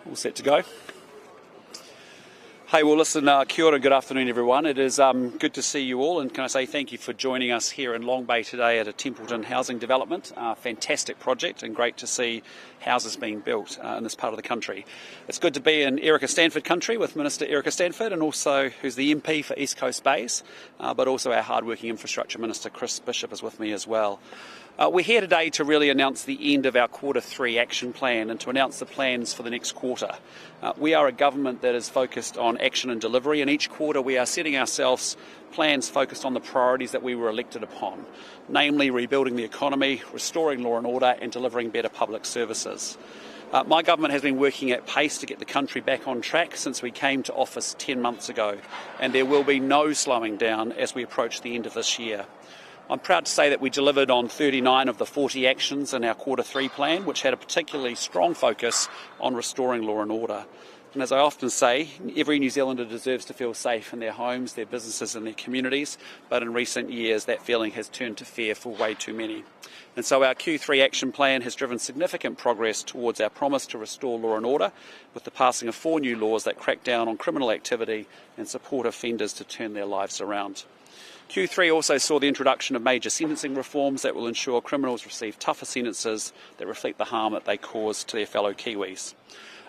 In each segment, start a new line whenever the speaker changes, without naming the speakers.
All set to go. Hey, well listen, kia ora, good afternoon everyone. It is good to see you all, and can I say thank you for joining us here in Long Bay today at a Templeton housing development. Fantastic project, and great to see houses being built in this part of the country. It's good to be in Erica Stanford country with Minister Erica Stanford, and also who's the MP for East Coast Bays, but also our hard-working Infrastructure Minister Chris Bishop is with me as well. We're here today to really announce the end of our Q3 action plan and to announce the plans for the next quarter. We are a government that is focused on action and delivery, and each quarter we are setting ourselves plans focused on the priorities that we were elected upon, namely rebuilding the economy, restoring law and order, and delivering better public services. My government has been working at pace to get the country back on track since we came to office 10 months ago, and there will be no slowing down as we approach the end of this year. I'm proud to say that we delivered on 39 of the 40 actions in our Q3 plan, which had a particularly strong focus on restoring law and order. And as I often say, every New Zealander deserves to feel safe in their homes, their businesses and their communities, but in recent years that feeling has turned to fear for way too many. And so our Q3 action plan has driven significant progress towards our promise to restore law and order, with the passing of 4 new laws that crack down on criminal activity and support offenders to turn their lives around. Q3 also saw the introduction of major sentencing reforms that will ensure criminals receive tougher sentences that reflect the harm that they cause to their fellow Kiwis.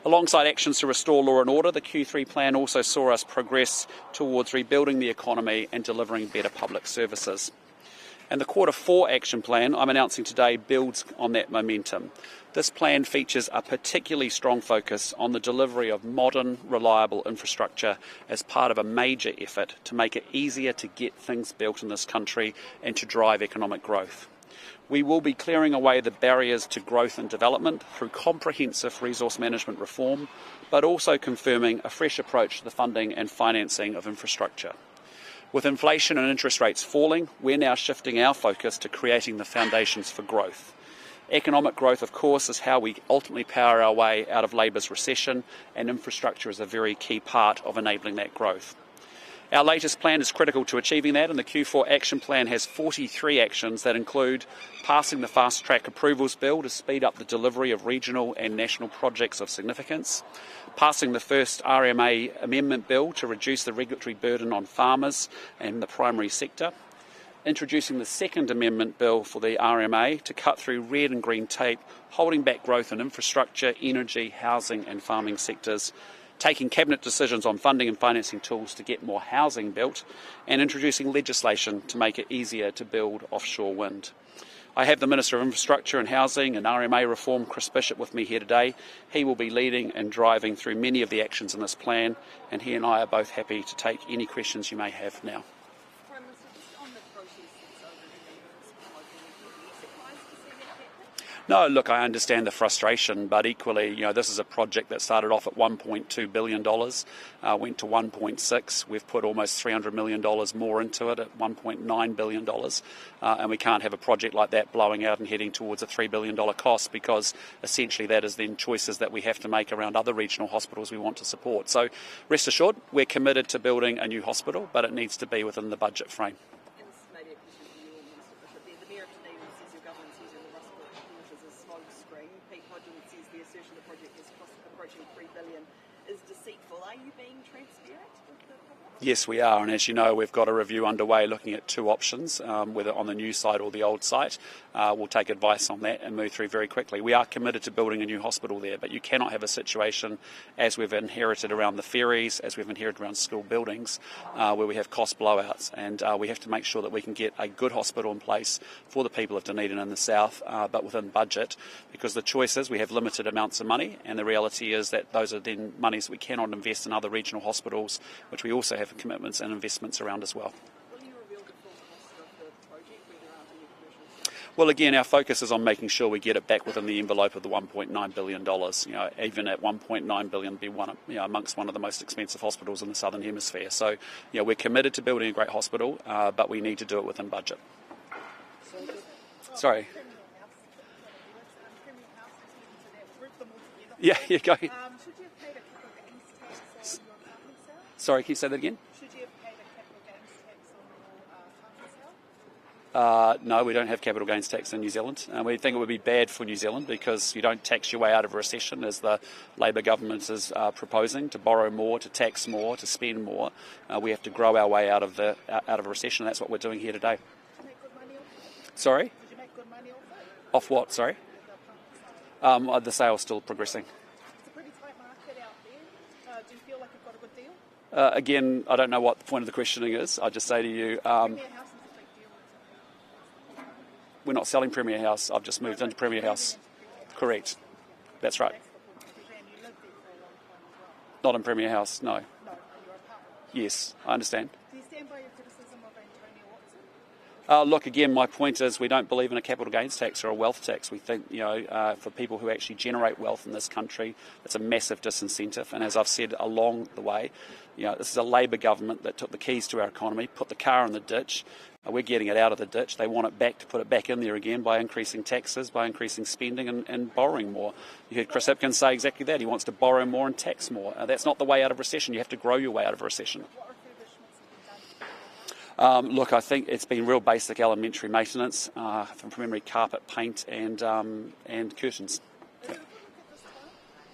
Alongside actions to restore law and order, the Q3 plan also saw us progress towards rebuilding the economy and delivering better public services. And the Q4 action plan I'm announcing today builds on that momentum. This plan features a particularly strong focus on the delivery of modern, reliable infrastructure as part of a major effort to make it easier to get things built in this country and to drive economic growth. We will be clearing away the barriers to growth and development through comprehensive resource management reform, but also confirming a fresh approach to the funding and financing of infrastructure. With inflation and interest rates falling, we're now shifting our focus to creating the foundations for growth. Economic growth, of course, is how we ultimately power our way out of Labour's recession, and infrastructure is a very key part of enabling that growth. Our latest plan is critical to achieving that, and the Q4 action plan has 43 actions that include passing the Fast Track Approvals Bill to speed up the delivery of regional and national projects of significance, passing the first RMA Amendment Bill to reduce the regulatory burden on farmers and the primary sector, introducing the second amendment bill for the RMA to cut through red and green tape, holding back growth in infrastructure, energy, housing and farming sectors, taking cabinet decisions on funding and financing tools to get more housing built, and introducing legislation to make it easier to build offshore wind. I have the Minister of Infrastructure and Housing and RMA Reform, Chris Bishop, with me here today. He will be leading and driving through many of the actions in this plan, and he and I are both happy to take any questions you may have now. No, look, I understand the frustration, but equally, this is a project that started off at $1.2 billion, went to 1.6. We've put almost $300 million more into it at $1.9 billion, and we can't have a project like that blowing out and heading towards a $3 billion cost, because essentially that is then choices that we have to make around other regional hospitals we want to support. So rest assured, we're committed to building a new hospital, but it needs to be within the budget frame. Yes, we are, and as you know, we've got a review underway looking at 2 options, whether on the new site or the old site. We'll take advice on that and move through very quickly. We are committed to building a new hospital there, but you cannot have a situation as we've inherited around the ferries, as we've inherited around school buildings, where we have cost blowouts, and we have to make sure that we can get a good hospital in place for the people of Dunedin and the south, but within budget, because the choice is we have limited amounts of money, and the reality is that those are then monies we cannot invest in other regional hospitals, which we also have commitments and investments around as well.
Will you reveal the full cost of the project where there aren't any commercials?
Well, again, our focus is on making sure we get it back within the envelope of the $1.9 billion. Even at $1.9 billion, be amongst one of the most expensive hospitals in the Southern Hemisphere. So, we're committed to building a great hospital, but we need to do it within budget. Sorry. Yeah, you go.
Should you have paid a capital gains tax on your apartment sale?
Sorry, can you say that again?
Should you have paid a capital gains tax on your apartment sale?
No, we don't have capital gains tax in New Zealand. We think it would be bad for New Zealand because you don't tax your way out of a recession, as the Labour government is proposing, to borrow more, to tax more, to spend more. We have to grow our way out of a recession, and that's what we're doing here today.
Did you make good money off it?
Sorry?
Did you make good money off it?
Off what, sorry? The sale's still progressing.
It's a pretty tight market out there. Do you feel like you've got a good deal?
Again, I don't know what the point of the questioning is. I just say to you,
Premier House is a big deal.
we're not selling Premier House. I've just moved into Premier House. Correct. That's right.
That's the point. Because then you lived there for a long time as
Not
well.
in Premier House, no.
No, and you're a partner.
Yes, I understand.
Do you stand by your criticism of Antonio Watson?
Look, again, my point is we don't believe in a capital gains tax or a wealth tax. We think, for people who actually generate wealth in this country, it's a massive disincentive. And as I've said along the way, this is a Labour government that took the keys to our economy, put the car in the ditch. We're getting it out of the ditch. They want it back to put it back in there again by increasing taxes, by increasing spending and borrowing more. You heard Chris Hipkins say exactly that. He wants to borrow more and tax more. That's not the way out of recession. You have to grow your way out of a recession.
What refurbishments have you done?
Look, I think it's been real basic elementary maintenance, from memory, carpet, paint and curtains.
Is it a good look at this time?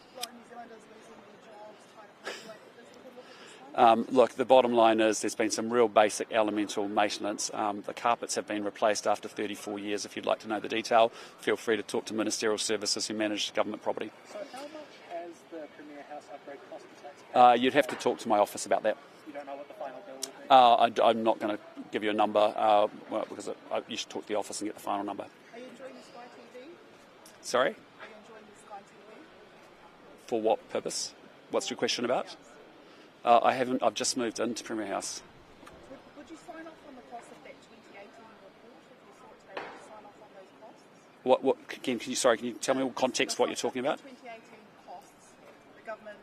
A lot of New Zealanders losing their jobs, trying to find a way. Is it a good look at this time?
Look, the bottom line is there's been some real basic elemental maintenance. The carpets have been replaced after 34 years. If you'd like to know the detail, feel free to talk to Ministerial Services who manage government property.
So how much has the Premier House upgrade cost the taxpayer?
You'd have to talk to my office about that.
You don't know what the final bill will be?
I'm not going to give you a number because you should talk to the office and get the final number.
Are you enjoying the Sky TV?
Sorry?
Are you enjoying the Sky TV?
For what purpose? What's your question about? I haven't. I've just moved into Premier House.
Would you sign off on the cost of that 2018 report if you saw it today? Would you sign off on those costs?
What? Can you tell me what context what you're talking about?
2018 costs. The government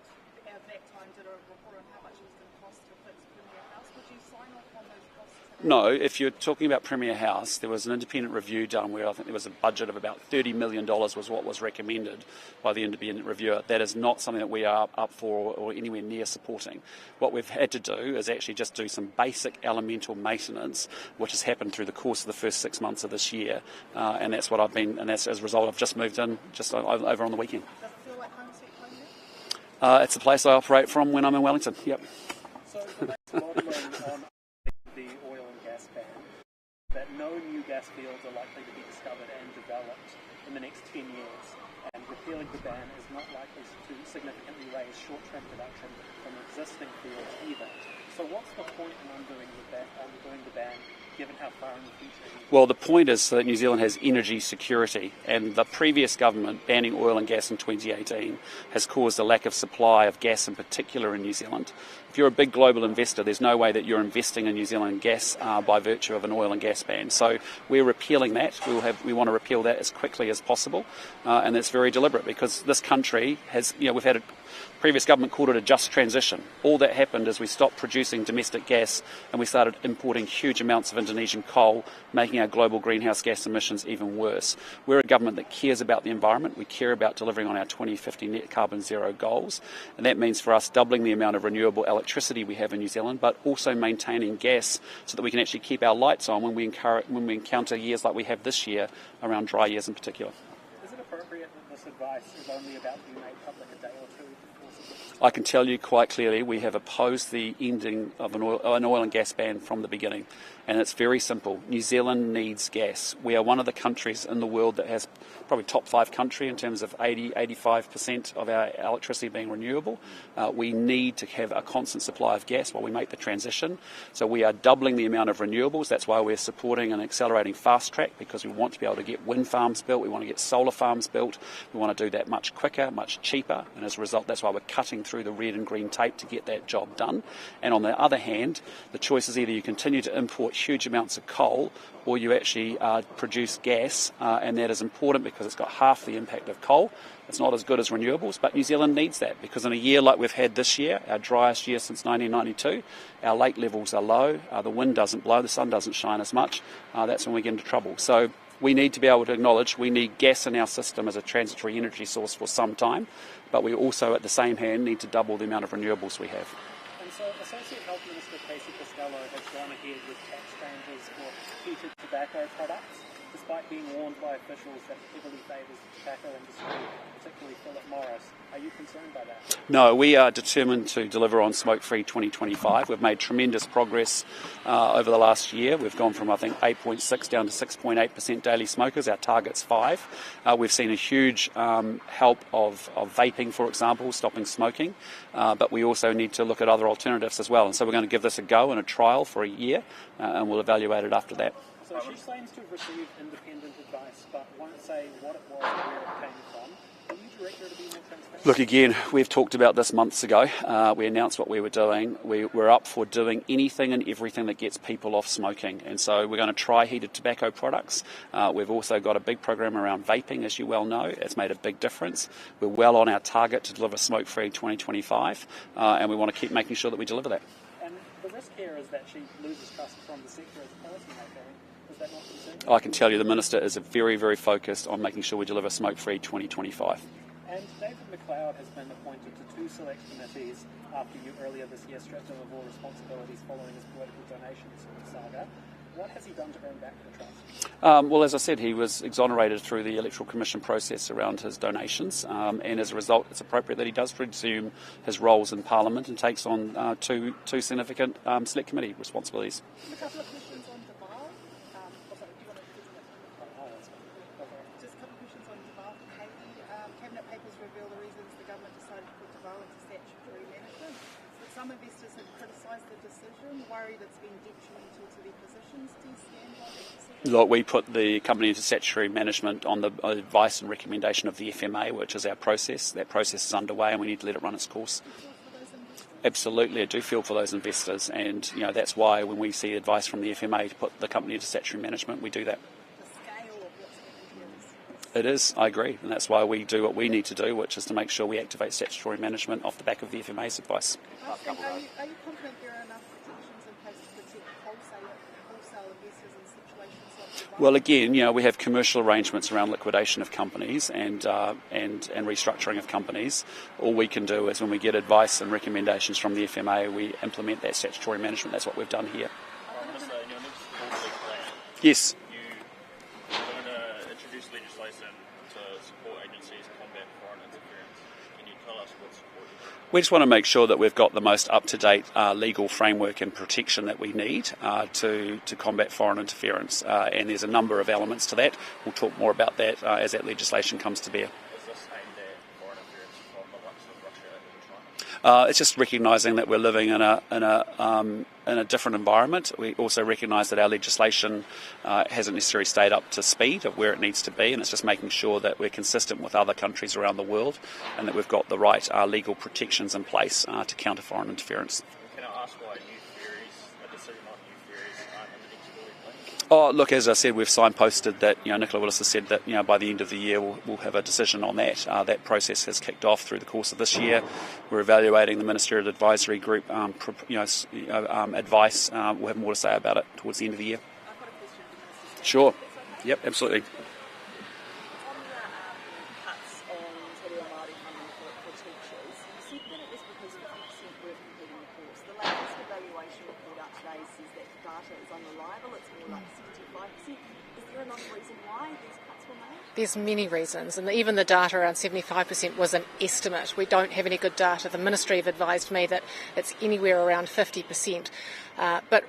at that time did a report on how much it was going to cost to fix Premier House. Would you sign off on those costs today?
No, if you're talking about Premier House, there was an independent review done where I think there was a budget of about $30 million was what was recommended by the independent reviewer. That is not something that we are up for or anywhere near supporting. What we've had to do is actually just do some basic elemental maintenance, which has happened through the course of the first 6 months of this year, and that's what and that's as a result I've just moved in just over on the weekend.
Does it feel like home sweet home there?
It's the place I operate from when I'm in Wellington. Yep.
So the next modelling on the oil and gas ban, that no new gas fields are likely to be discovered and developed in the next 10 years, and repealing the ban is not likely to significantly raise short-term production from existing fields either. So what's the point in undoing the ban, given how far in the future it is?
Well, the point is that New Zealand has energy security, and the previous government banning oil and gas in 2018 has caused a lack of supply of gas in particular in New Zealand. If you're a big global investor, there's no way that you're investing in New Zealand gas by virtue of an oil and gas ban. So we're repealing that. We want to repeal that as quickly as possible, and that's very deliberate because this country has, we've had a previous government called it a just transition. All that happened is we stopped producing domestic gas and we started importing huge amounts of Indonesian coal, making our global greenhouse gas emissions even worse. We're a government that cares about the environment. We care about delivering on our 2050 net carbon zero goals, and that means for us doubling the amount of renewable electricity we have in New Zealand, but also maintaining gas so that we can actually keep our lights on when we encounter years like we have this year, around dry years in particular.
Is it appropriate that this advice is only about to be made public a day or two before submission?
I can tell you quite clearly we have opposed the ending of an oil and gas ban from the beginning. And it's very simple. New Zealand needs gas. We are one of the countries in the world that has probably top 5 country in terms of 85% of our electricity being renewable. We need to have a constant supply of gas while we make the transition. So we are doubling the amount of renewables. That's why we're supporting and accelerating fast track, because we want to be able to get wind farms built. We want to get solar farms built. We want to do that much quicker, much cheaper. And as a result, that's why we're cutting through the red and green tape to get that job done. And on the other hand, the choice is either you continue to import huge amounts of coal or you actually produce gas, and that is important because it's got half the impact of coal. It's not as good as renewables, but New Zealand needs that because in a year like we've had this year, our driest year since 1992, our lake levels are low, the wind doesn't blow, the sun doesn't shine as much, that's when we get into trouble. So we need to be able to acknowledge we need gas in our system as a transitory energy source for some time, but we also at the same hand need to double the amount of renewables we have.
And So Associate Health Minister Casey Costello has gone ahead with tax changes for heated tobacco products, despite being warned by officials that it heavily favours the tobacco industry, particularly Philip Morris. Are you concerned by that?
No, we are determined to deliver on Smoke-Free 2025. We've made tremendous progress over the last year. We've gone from, I think, 8.6 down to 6.8% daily smokers. Our target's 5. We've seen a huge help of vaping, for example, stopping smoking, but we also need to look at other alternatives as well. And so we're going to give this a go and a trial for a year, and we'll evaluate it after that.
So she claims to have received independent advice, but won't say what it was and where it came from. Will you direct her to be more transparent?
Look, again, we've talked about this months ago. We announced what we were doing. We're up for doing anything and everything that gets people off smoking. And so we're going to try heated tobacco products. We've also got a big program around vaping, as you well know. It's made a big difference. We're well on our target to deliver Smoke-Free 2025, and we want to keep making sure that we deliver that.
And the risk here is that she loses trust from the sector as a policymaker. Is that not concerning?
I can tell you the Minister is very, very focused on making sure we deliver Smoke-Free 2025.
And David McLeod has been appointed to 2 select committees after you earlier this year stripped him of all responsibilities following his political donations saga. What has he done to earn back the trust?
Well, as I said, he was exonerated through the Electoral Commission process around his donations, and as a result, it's appropriate that he does resume his roles in Parliament and takes on two significant select committee responsibilities.
A couple of questions on Deval. Do you want to just a couple of questions on Deval for Katie. Cabinet papers reveal the reasons the government decided to put Deval into statutory management. But some investors have criticised the decision, worried it's been detrimental to their positions. Do you stand by that decision?
Look, we put the company into statutory management on the advice and recommendation of the FMA, which is our process. That process is underway and we need to let it run its course. Absolutely, I do feel for those investors, and that's why when we see advice from the FMA to put the company into statutory management, we do that.
The scale of what's happening here is...
It is, I agree, and that's why we do what we need to do, which is to make sure we activate statutory management off the back of the FMA's advice.
Are you confident there are enough protections in place to protect wholesale investors in situations like Deval?
Well, again, we have commercial arrangements around liquidation of companies and restructuring of companies. All we can do is when we get advice and recommendations from the FMA, we implement that statutory management. That's what we've done here.
In your next quarterly plan,
Yes.
you're going to introduce legislation to support agencies combat foreign interference. Can you tell us what support you do?
We just want to make sure that we've got the most up-to-date legal framework and protection that we need to combat foreign interference. And there's a number of elements to that. We'll talk more about that as that legislation comes to bear.
Is this aimed at foreign interference from the likes of Russia and China?
It's just recognising that we're living in a different environment. We also recognise that our legislation hasn't necessarily stayed up to speed of where it needs to be, and it's just making sure that we're consistent with other countries around the world and that we've got the right legal protections in place to counter foreign interference.
Can I ask why new theories, a decision on new theories, aren't in the next quarterly plan?
Oh, look, as I said, we've signposted that, Nicola Willis has said that, by the end of the year we'll have a decision on that. That process has kicked off through the course of this year. We're evaluating the Ministerial Advisory Group advice. We'll have more to say about it towards the end of the year.
I've got a question for Minister.
Sure.
That's okay?
Yep, absolutely.
On the cuts on Te Reo Māori funding for teachers, you said that it was because 50% were completing the course. The latest evaluation report out today says that the data is unreliable. It's more like 65%. Is there another reason why these cuts were made?
There's many reasons, and even the data around 75% was an estimate. We don't have any good data. The Ministry have advised me that it's anywhere around 50%. But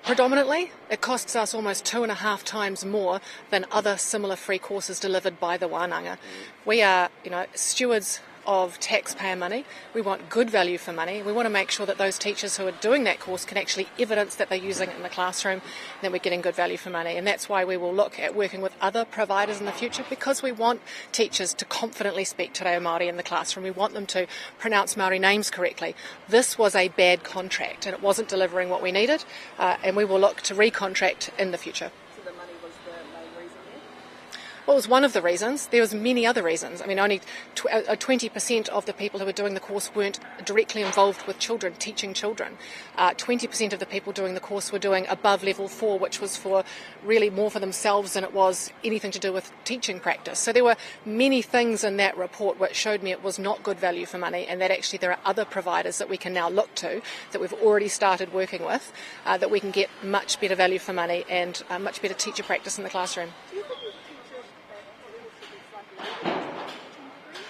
predominantly, it costs us almost 2.5 times more than other similar free courses delivered by the wānanga. We are, stewards of taxpayer money. We want good value for money. We want to make sure that those teachers who are doing that course can actually evidence that they're using it in the classroom and that we're getting good value for money. And that's why we will look at working with other providers in the future, because we want teachers to confidently speak Te Reo Māori in the classroom. We want them to pronounce Māori names correctly. This was a bad contract and it wasn't delivering what we needed, and we will look to recontract in the future.
So the money was the main reason there?
Well, it was one of the reasons. There was many other reasons. I mean, only 20% of the people who were doing the course weren't directly involved with children, teaching children. 20% of the people doing the course were doing above level 4, which was for really more for themselves than it was anything to do with teaching practice. So there were many things in that report which showed me it was not good value for money, and that actually there are other providers that we can now look to, that we've already started working with, that we can get much better value for money and much better teacher practice in the classroom.
Do you think with teachers at leadership it's like teaching degrees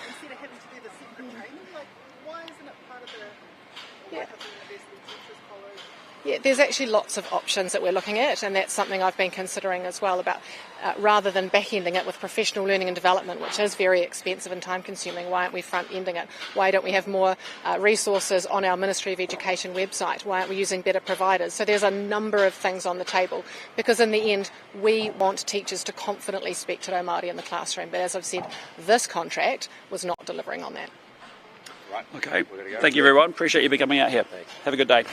instead of having to do the separate training? Like, why isn't it part of the work of the University Teachers College?
Yeah, there's actually lots of options that we're looking at, and that's something I've been considering as well, about rather than back-ending it with professional learning and development, which is very expensive and time-consuming, why aren't we front-ending it? Why don't we have more resources on our Ministry of Education website? Why aren't we using better providers? So there's a number of things on the table, because in the end, we want teachers to confidently speak Te Reo Māori in the classroom. But as I've said, this contract was not delivering on that.
Okay. Thank you, everyone. Appreciate you coming out here. Have a good day.